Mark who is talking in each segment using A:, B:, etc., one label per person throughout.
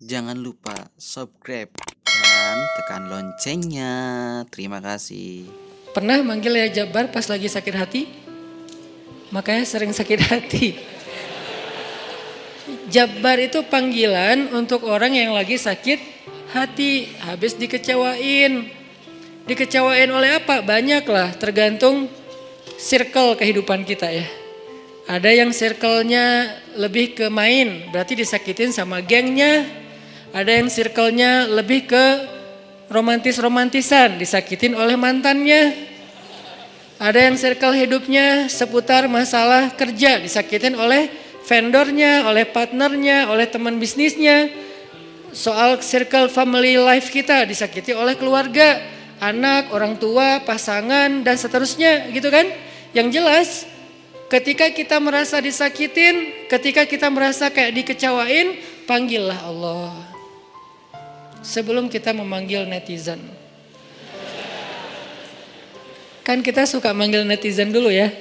A: Jangan lupa subscribe dan tekan loncengnya. Terima kasih.
B: Pernah manggil ya Jabar pas lagi sakit hati? Makanya sering sakit hati. Jabar itu panggilan untuk orang yang lagi sakit hati, habis dikecewain. Dikecewain oleh apa? Banyak lah, tergantung circle kehidupan kita ya. Ada yang circle-nya lebih ke main, berarti disakitin sama gengnya. Ada yang circle-nya lebih ke romantis-romantisan, disakitin oleh mantannya. Ada yang circle hidupnya seputar masalah kerja, disakitin oleh vendornya, oleh partnernya, oleh teman bisnisnya. Soal circle family life kita disakiti oleh keluarga, anak, orang tua, pasangan, dan seterusnya gitu kan. Yang jelas ketika kita merasa disakitin, ketika kita merasa kayak dikecewain, panggillah Allah. Sebelum kita memanggil netizen. Kan kita suka manggil netizen dulu ya.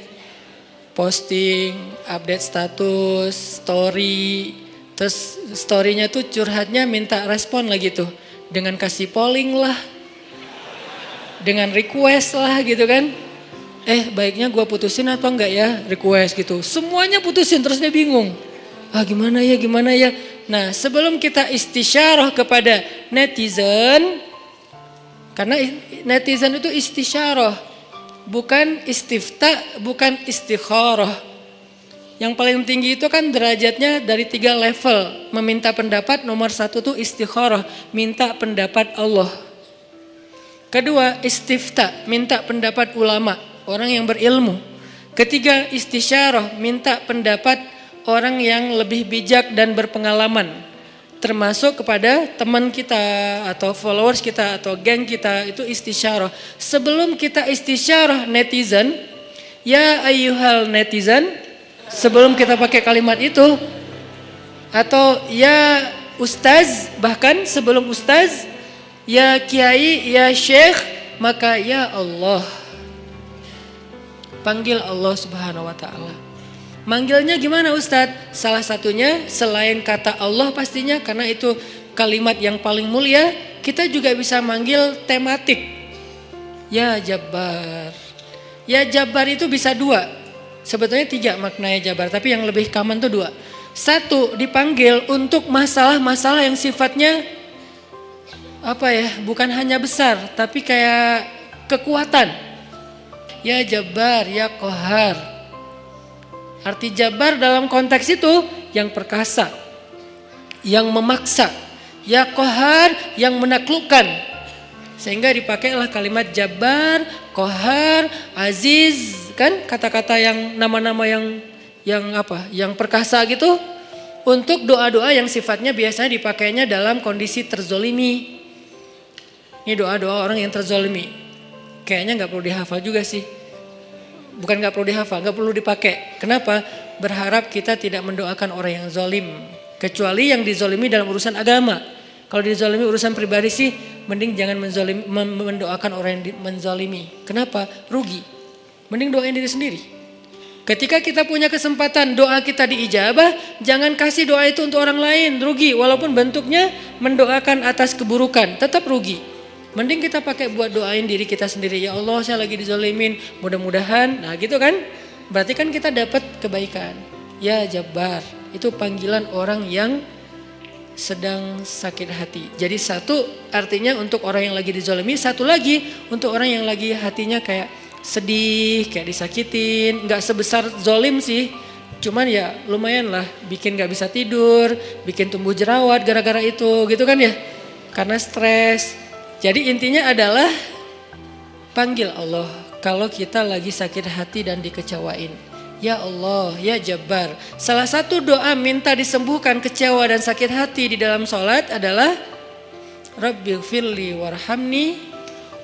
B: Posting, update status, story. Terus storynya tuh curhatnya minta respon lagi tuh. Dengan kasih polling lah. Dengan request lah gitu kan. Baiknya gue putusin atau enggak ya, request gitu. Semuanya putusin terus dia bingung. Gimana ya. Nah sebelum kita istisyarah kepada netizen, karena netizen itu istisyarah, bukan istifta, bukan istikharah. Yang paling tinggi itu kan derajatnya dari 3 level. Meminta pendapat, nomor 1 tuh istikharah, minta pendapat Allah. Kedua istifta, minta pendapat ulama, orang yang berilmu. Ketiga istisyarah, minta pendapat orang yang lebih bijak dan berpengalaman, termasuk kepada teman kita atau followers kita atau geng kita, itu istisyarah. Sebelum kita istisyarah netizen, ya ayyuhal netizen, sebelum kita pakai kalimat itu, atau ya ustaz, bahkan sebelum ustaz, ya kiai, ya syekh, maka ya Allah. Panggil Allah Subhanahu wa ta'ala. Manggilnya gimana Ustadz? Salah satunya selain kata Allah pastinya, karena itu kalimat yang paling mulia, kita juga bisa manggil tematik. Ya Jabbar. Ya Jabbar itu bisa 2. Sebetulnya 3 maknanya Jabbar, tapi yang lebih common tuh 2. 1, dipanggil untuk masalah-masalah yang sifatnya bukan hanya besar, tapi kayak kekuatan. Ya Jabbar, ya Qahar. Arti Jabbar dalam konteks itu yang perkasa, yang memaksa, ya Qahar, yang menaklukkan. Sehingga dipakailah kalimat Jabbar, Qahar, Aziz, kan kata-kata yang nama-nama yang perkasa gitu, untuk doa-doa yang sifatnya biasanya dipakainya dalam kondisi terzolimi. Ini doa-doa orang yang terzolimi. Kayaknya nggak perlu dihafal juga sih. Bukan gak perlu dihafal, gak perlu dipakai. Kenapa? Berharap kita tidak mendoakan orang yang zolim. Kecuali yang dizolimi dalam urusan agama. Kalau dizolimi urusan pribadi sih, mending jangan mendoakan orang yang menzolimi. Kenapa? Rugi. Mending doain diri sendiri. Ketika kita punya kesempatan doa kita diijabah, jangan kasih doa itu untuk orang lain. Rugi, walaupun bentuknya mendoakan atas keburukan, tetap rugi. Mending kita pakai buat doain diri kita sendiri. Ya Allah, saya lagi dizolimin, mudah-mudahan. Nah gitu kan, berarti kan kita dapat kebaikan. Ya Jabbar, itu panggilan orang yang sedang sakit hati. Jadi 1 artinya untuk orang yang lagi dizolimi, 1 lagi untuk orang yang lagi hatinya kayak sedih, kayak disakitin. Gak sebesar zolim sih, cuman ya lumayan lah, bikin gak bisa tidur, bikin tumbuh jerawat gara-gara itu gitu kan ya, karena stres. Jadi intinya adalah panggil Allah kalau kita lagi sakit hati dan dikecewain. Ya Allah, ya Jabbar. Salah satu doa minta disembuhkan kecewa dan sakit hati di dalam sholat adalah Rabbighfirli warhamni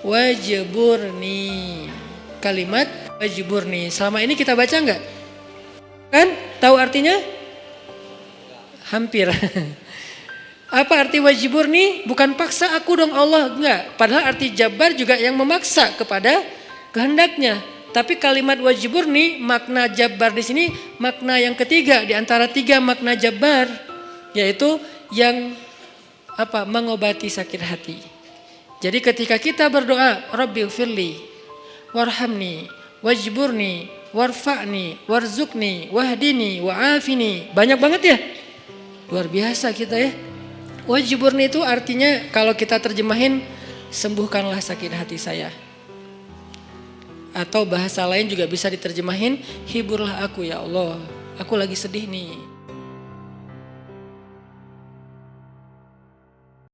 B: wajburni. Kalimat wajburni. Selama ini kita baca enggak? Kan? Tahu artinya? Hampir. Apa arti wajibur nih? Bukan paksa aku dong Allah, enggak. Padahal arti Jabbar juga yang memaksa kepada kehendaknya. Tapi kalimat wajibur nih, makna Jabbar di sini makna yang ketiga di antara 3 makna Jabbar, yaitu yang mengobati sakit hati. Jadi ketika kita berdoa, Rabbighfirli warhamni wajburni warfa'ni warzuqni wahdini wa'afini. Banyak banget ya. Luar biasa kita ya. Wajburni itu artinya kalau kita terjemahin, sembuhkanlah sakit hati saya. Atau bahasa lain juga bisa diterjemahin, hiburlah aku ya Allah. Aku lagi sedih nih.